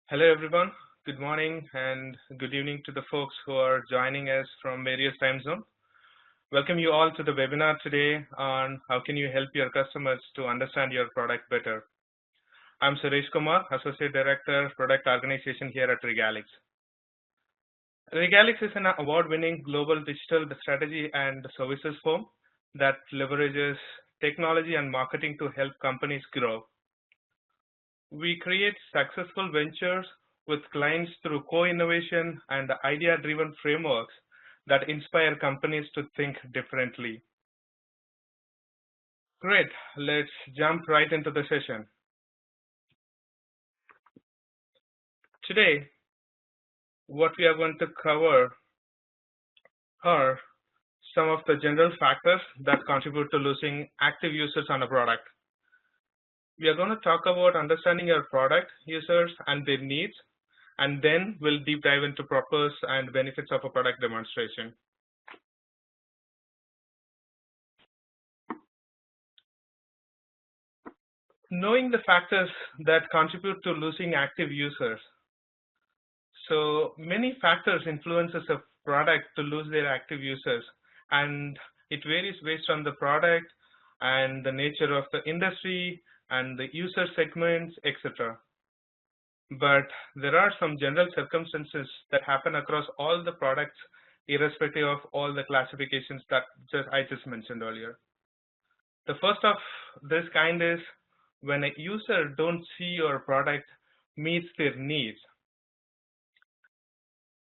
Hello, everyone. Good morning and good evening to the folks who are joining us from various time zones. Welcome you all to the webinar today on how can you help your customers to understand your product better. I'm Suresh Kumar, Associate Director, Product Organization here at Regalix. Regalix is an award-winning global digital strategy and services firm that leverages technology and marketing to help companies grow. We create successful ventures with clients through co-innovation and idea-driven frameworks that inspire companies to think differently. Great, let's jump right into the session. Today, what we are going to cover are some of the general factors that contribute to losing active users on a product. We are going to talk about understanding your product users and their needs, and then we'll deep dive into purpose and benefits of a product demonstration. Knowing the factors that contribute to losing active users. So many factors influences a product to lose their active users, and it varies based on the product and the nature of the industry and the user segments, etc. But there are some general circumstances that happen across all the products, irrespective of all the classifications that I just mentioned earlier. The first of this kind is when a user don't see your product meets their needs.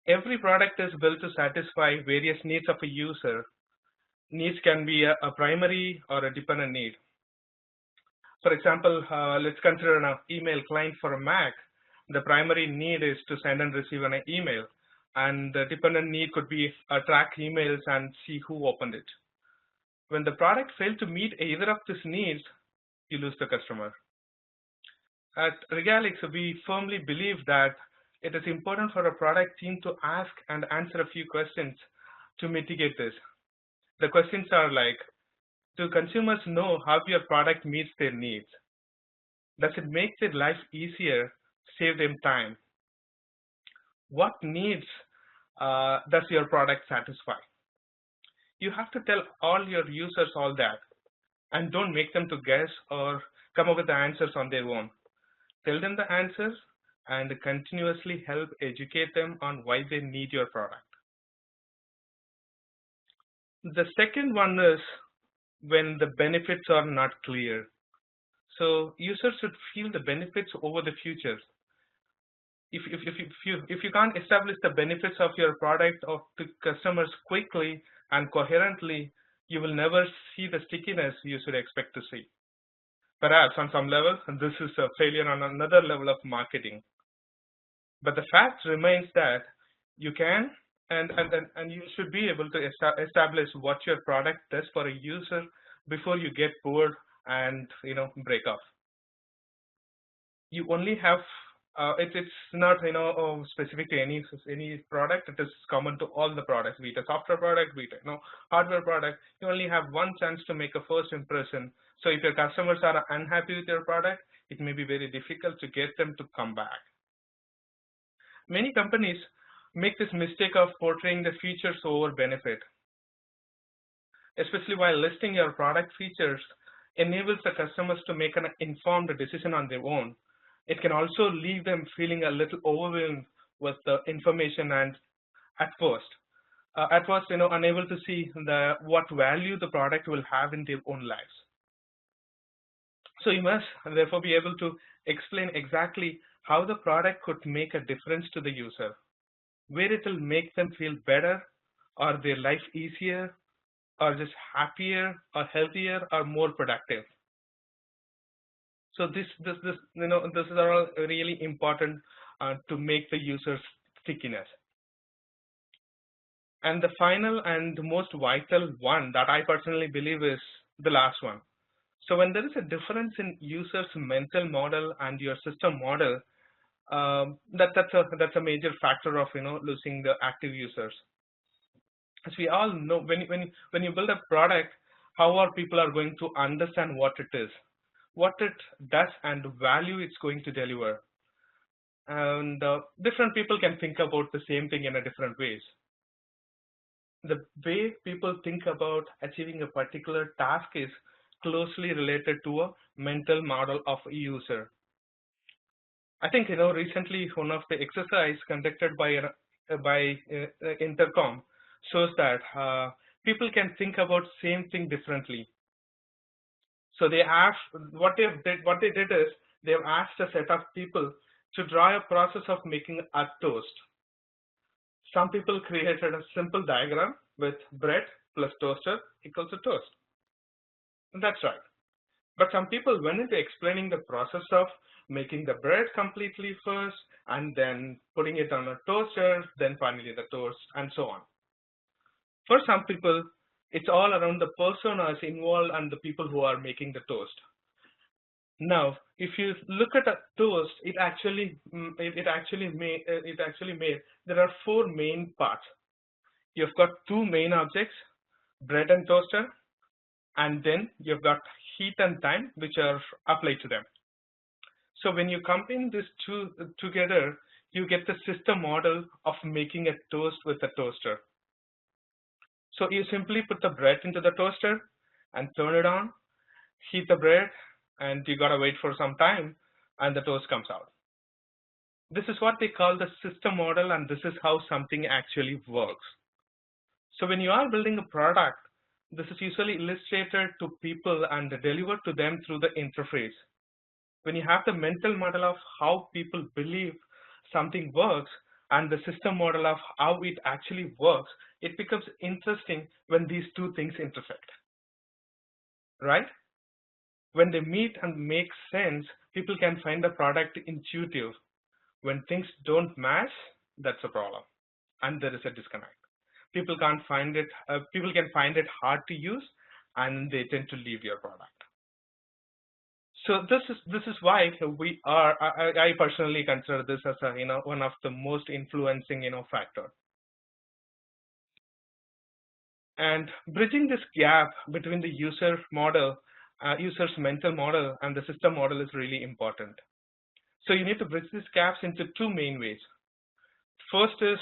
Every product is built to satisfy various needs of a user. Needs can be a primary or a dependent need. For example, let's consider an email client for a Mac. The primary need is to send and receive an email, and the dependent need could be track emails and see who opened it. When the product fails to meet either of these needs, you lose the customer. At Regalix, we firmly believe that it is important for a product team to ask and answer a few questions to mitigate this. The questions are like, do consumers know how your product meets their needs? Does it make their life easier, save them time? What needs does your product satisfy? You have to tell all your users all that, and don't make them to guess or come up with the answers on their own. Tell them the answers and continuously help educate them on why they need your product. The second one is when the benefits are not clear. So users should feel the benefits over the futures. If you can't establish the benefits of your product of the customers quickly and coherently, you will never see the stickiness you should expect to see. Perhaps on some level, this is a failure on another level of marketing. But the fact remains that you can and you should be able to establish what your product does for a user before you get bored and break off. You only have it's not specific to any product. It is common to all the products, be it a software product, be it hardware product. You only have one chance to make a first impression. So if your customers are unhappy with your product, it may be very difficult to get them to come back. Many companies make this mistake of portraying the features over benefit. Especially while listing your product features enables the customers to make an informed decision on their own. It can also leave them feeling a little overwhelmed with the information and at first, unable to see what value the product will have in their own lives. So you must therefore be able to explain exactly how the product could make a difference to the user, where it will make them feel better or their life easier or just happier or healthier or more productive. So this is all really important to make the user's stickiness. And the final and the most vital one that I personally believe is the last one. So when there is a difference in user's mental model and your system model, that's a major factor of losing the active users. As we all know, when you build a product, how are people are going to understand what it is, what it does, and the value it's going to deliver. and different people can think about the same thing in a different ways. The way people think about achieving a particular task is closely related to a mental model of a user. I think recently one of the exercise conducted by Intercom shows that people can think about same thing differently. So they asked what they did is they've asked a set of people to draw a process of making a toast. Some people created a simple diagram with bread plus toaster equals a toast. And that's right. But some people went into explaining the process of making the bread completely first and then putting it on a toaster, then finally the toast, and so on. For some people, it's all around the personas involved and the people who are making the toast. Now, if you look at a toast, it actually made there are four main parts. You've got two main objects, bread and toaster, and then you've got heat and time, which are applied to them. So when you combine these two together, you get the system model of making a toast with a toaster. So you simply put the bread into the toaster and turn it on, heat the bread, and you gotta wait for some time, and the toast comes out. This is what they call the system model, and this is how something actually works. So when you are building a product, this is usually illustrated to people and delivered to them through the interface. When you have the mental model of how people believe something works and the system model of how it actually works, it becomes interesting when these two things intersect, right? When they meet and make sense, people can find the product intuitive. When things don't match, that's a problem, and there is a disconnect. People can find it hard to use, and they tend to leave your product. So this is why I personally consider this as a one of the most influencing factor. And bridging this gap between the user's mental model and the system model is really important. So you need to bridge these gaps into two main ways. First is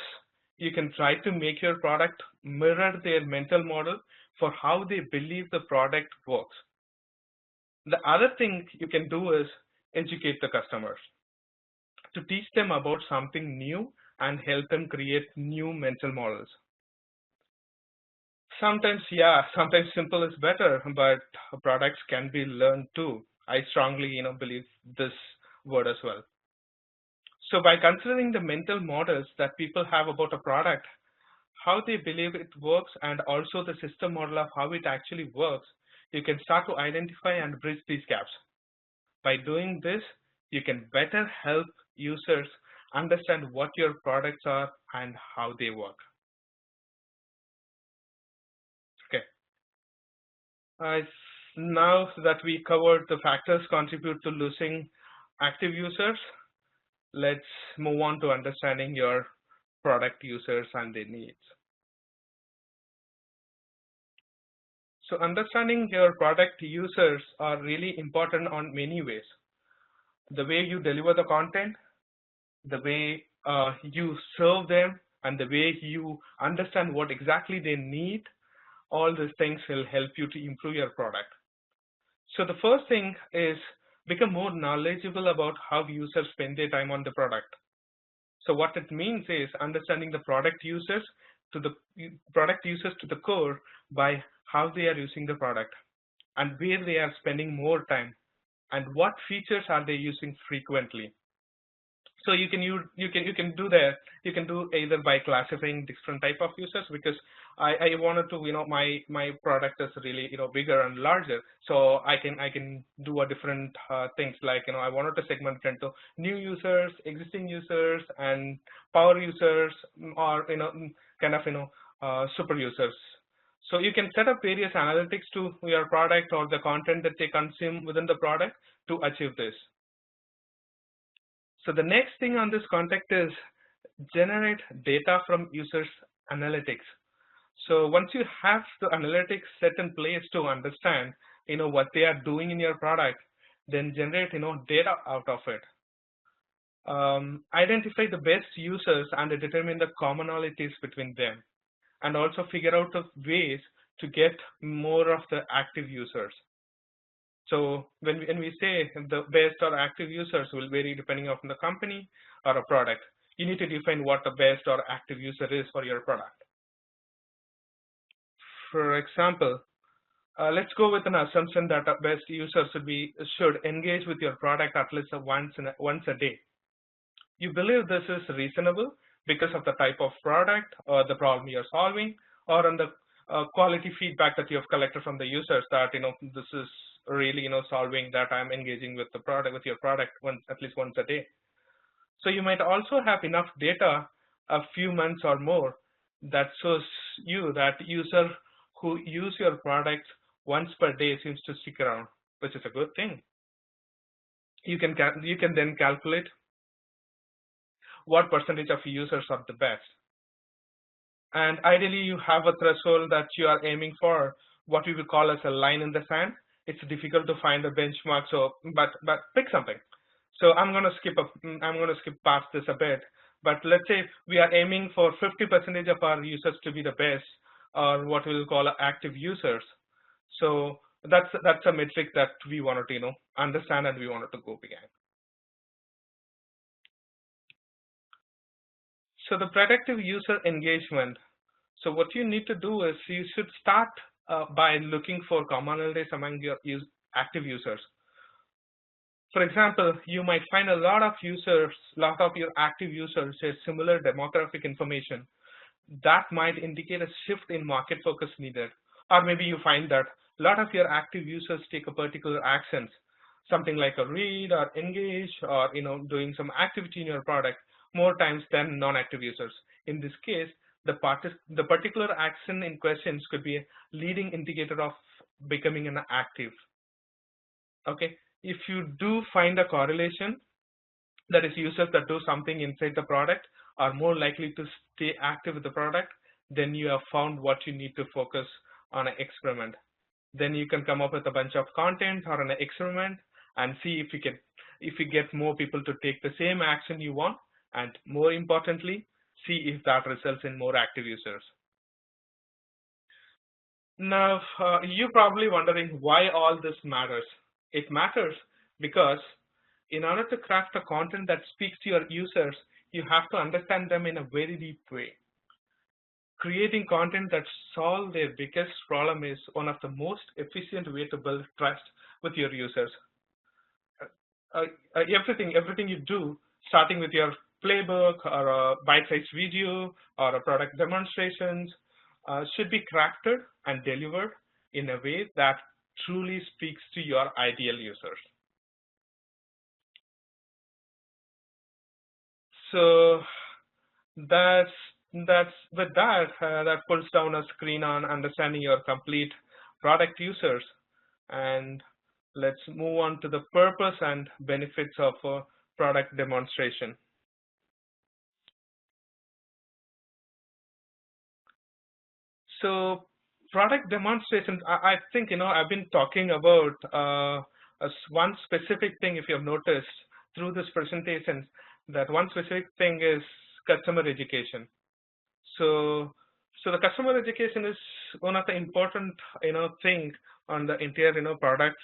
you can try to make your product mirror their mental model for how they believe the product works. The other thing you can do is educate the customers to teach them about something new and help them create new mental models. Sometimes simple is better, but products can be learned too. I strongly believe this word as well. So by considering the mental models that people have about a product, how they believe it works, and also the system model of how it actually works, you can start to identify and bridge these gaps. By doing this, you can better help users understand what your products are and how they work. Okay. Now that we covered the factors contribute to losing active users, let's move on to understanding your product users and their needs. So understanding your product users are really important on many ways. The way you deliver the content, the way you serve them, and the way you understand what exactly they need, all these things will help you to improve your product. So the first thing is become more knowledgeable about how users spend their time on the product. So what it means is understanding the product users to the core by how they are using the product and where they are spending more time and what features are they using frequently. So you can do that. You can do either by classifying different type of users, because I wanted to my product is really bigger and larger, so I can do a different things like I wanted to segment it into new users, existing users, and power users, or kind of super users. So you can set up various analytics to your product or the content that they consume within the product to achieve this. So the next thing on this context is generate data from users analytics. So once you have the analytics set in place to understand what they are doing in your product, then generate data out of it. Identify the best users and determine the commonalities between them, and also figure out the ways to get more of the active users. So when we say the best or active users will vary depending on the company or a product, you need to define what the best or active user is for your product. For example, let's go with an assumption that a best user should engage with your product at least once a day. You believe this is reasonable because of the type of product or the problem you're solving, or on the quality feedback that you have collected from the users that this is really solving that I'm engaging with the product with your product at least once a day. So you might also have enough data, a few months or more, that shows you that user who use your product once per day seems to stick around, which is a good thing. You can then calculate what percentage of users are the best. And ideally, you have a threshold that you are aiming for, what we will call as a line in the sand. It's difficult to find a benchmark, so but pick something. So I'm going to skip past this a bit. But let's say we are aiming for 50% of our users to be the best, or what we'll call active users. So that's a metric that we wanted to understand and we wanted to go behind. So the productive user engagement. So what you need to do is you should start by looking for commonalities among your active users. For example, you might find a lot of your active users share similar demographic information. That might indicate a shift in market focus needed. Or maybe you find that a lot of your active users take a particular actions, something like a read or engage or doing some activity in your product more times than non-active users. In this case, the particular action in questions could be a leading indicator of becoming an active. Okay, if you do find a correlation, that is users that do something inside the product are more likely to stay active with the product, then you have found what you need to focus on an experiment. Then you can come up with a bunch of content or an experiment and see if you get more people to take the same action you want, and more importantly, see if that results in more active users. Now, you're probably wondering why all this matters. It matters because in order to craft a content that speaks to your users, you have to understand them in a very deep way. Creating content that solves their biggest problem is one of the most efficient way to build trust with your users. Everything you do, starting with your playbook or a bite-sized video or a product demonstrations, should be crafted and delivered in a way that truly speaks to your ideal users. So that pulls down a screen on understanding your complete product users, and let's move on to the purpose and benefits of a product demonstration. So product demonstrations, I think I've been talking about one specific thing. If you have noticed through this presentation, that one specific thing is customer education. So the customer education is one of the important thing on the entire product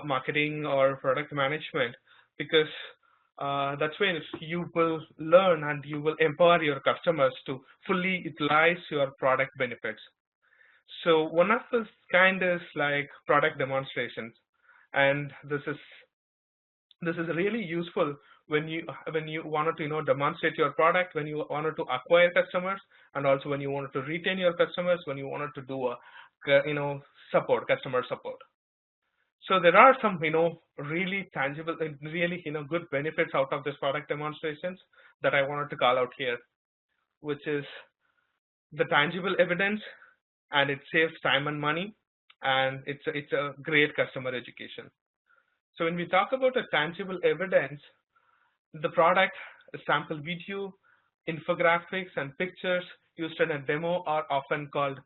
marketing or product management, because that's when you will learn and you will empower your customers to fully utilize your product benefits. So one of the kind is like product demonstrations, and this is really useful when you wanted to demonstrate your product, when you wanted to acquire customers, and also when you wanted to retain your customers, when you wanted to do a customer support. So there are some really tangible, really good benefits out of this product demonstrations that I wanted to call out here, which is the tangible evidence, and it saves time and money, and it's a great customer education. So when we talk about the tangible evidence, the product, a sample video, infographics, and pictures used in a demo are often called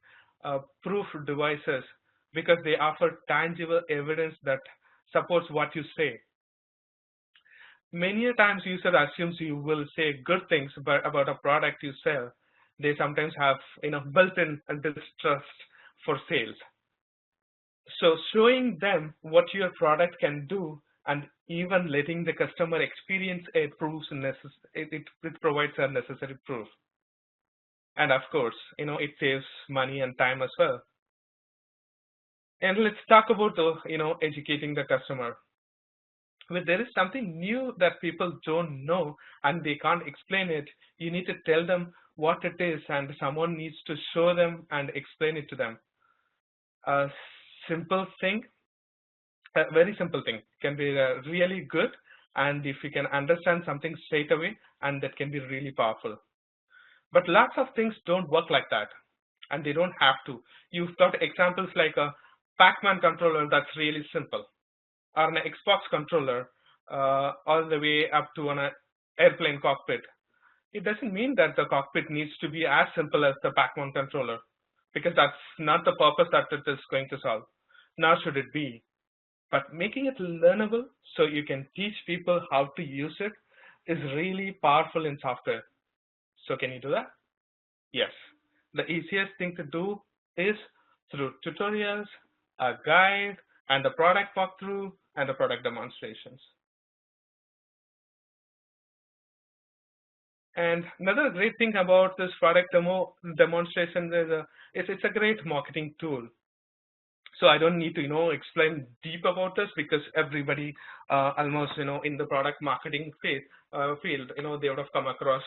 proof devices, because they offer tangible evidence that supports what you say. Many a times user assumes you will say good things about a product you sell. They sometimes have built-in distrust for sales. So showing them what your product can do and even letting the customer experience it it provides a necessary proof. And of course, it saves money and time as well. And let's talk about the educating the customer. When there is something new that people don't know and they can't explain it, you need to tell them what it is, and someone needs to show them and explain it to them. A simple thing, a very simple thing, can be really good, and if you can understand something straight away, and that can be really powerful. But lots of things don't work like that, and they don't have to. You've got examples like a Pac-Man controller that's really simple, or an Xbox controller, all the way up to an airplane cockpit. It doesn't mean that the cockpit needs to be as simple as the Pac-Man controller, because that's not the purpose that it is going to solve. Nor should it be. But making it learnable so you can teach people how to use it is really powerful in software. So can you do that? Yes. The easiest thing to do is through tutorials, a guide, and a product walkthrough, and the product demonstrations. And another great thing about this product demonstration is it's a great marketing tool. So I don't need to explain deep about this, because everybody almost in the product marketing field they would have come across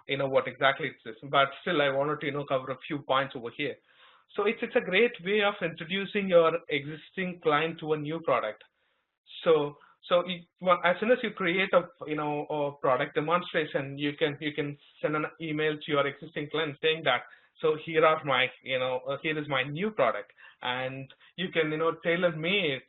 what exactly it is. But still, I wanted to cover a few points over here. So it's a great way of introducing your existing client to a new product. So as soon as you create a product demonstration, you can send an email to your existing client saying that, so here are my here is my new product, and you can tailor make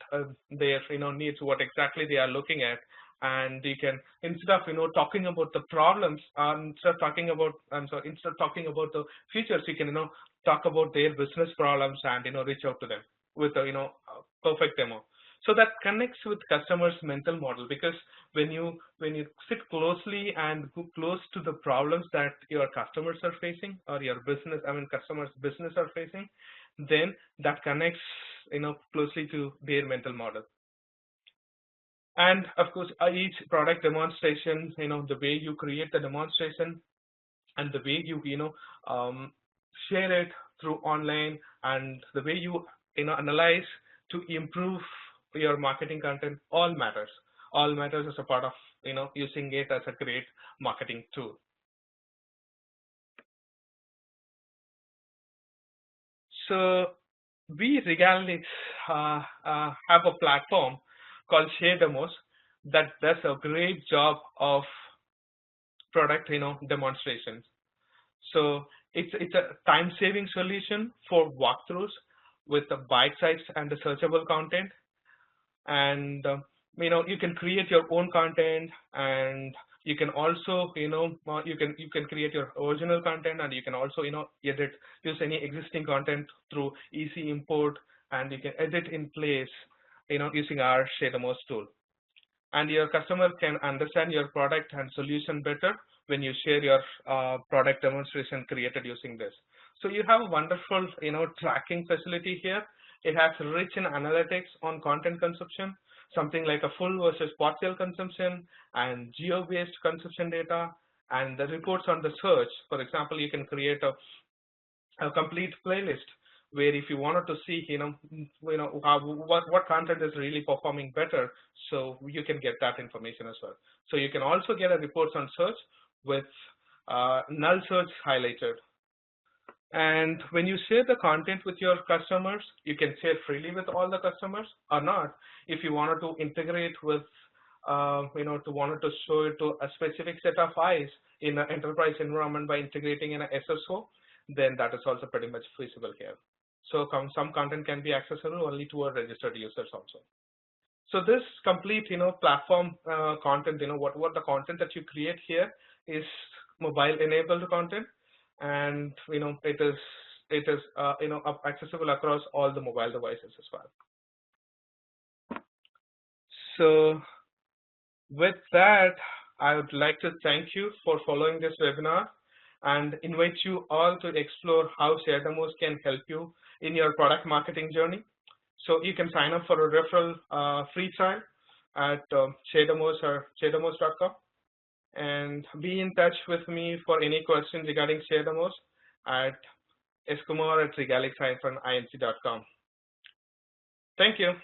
their needs, what exactly they are looking at. And you can, instead of talking about the problems, instead of talking about the features, you can talk about their business problems and reach out to them with a perfect demo. So that connects with customers' mental model, because when you sit closely and go close to the problems that your customers are facing, or your customers' business are facing, then that connects closely to their mental model. And of course, each product demonstration, the way you create the demonstration and the way you share it through online, and the way you analyze to improve your marketing content, all matters. All matters as a part of using it as a great marketing tool. So we Regalix have a platform called ShareDemos that does a great job of product demonstrations. So it's a time-saving solution for walkthroughs with the bite-sized and the searchable content. And you can create your own content, and you can also you can create your original content, and you can also use any existing content through easy import, and you can edit in place using our ShareDemos tool. And your customer can understand your product and solution better when you share your product demonstration created using this. So you have a wonderful tracking facility here. It has rich in analytics on content consumption, something like a full versus partial consumption, and geo-based consumption data, and the reports on the search. For example, you can create a complete playlist where if you wanted to see what content is really performing better, so you can get that information as well. So you can also get a reports on search with null search highlighted. And when you share the content with your customers, you can share freely with all the customers or not. If you wanted to integrate with wanted to show it to a specific set of eyes in an enterprise environment by integrating in an SSO, then that is also pretty much feasible here. So some content can be accessible only to our registered users also. So this complete platform content, what the content that you create here is mobile enabled content, and it is accessible across all the mobile devices as well. So With that, I would like to thank you for following this webinar and invite you all to explore how ShareDemos can help you in your product marketing journey. So you can sign up for a referral free trial at ShareDemos or ShareDemos.com, and be in touch with me for any questions regarding ShareDemos at eskumar@regalix-inc.com. Thank you.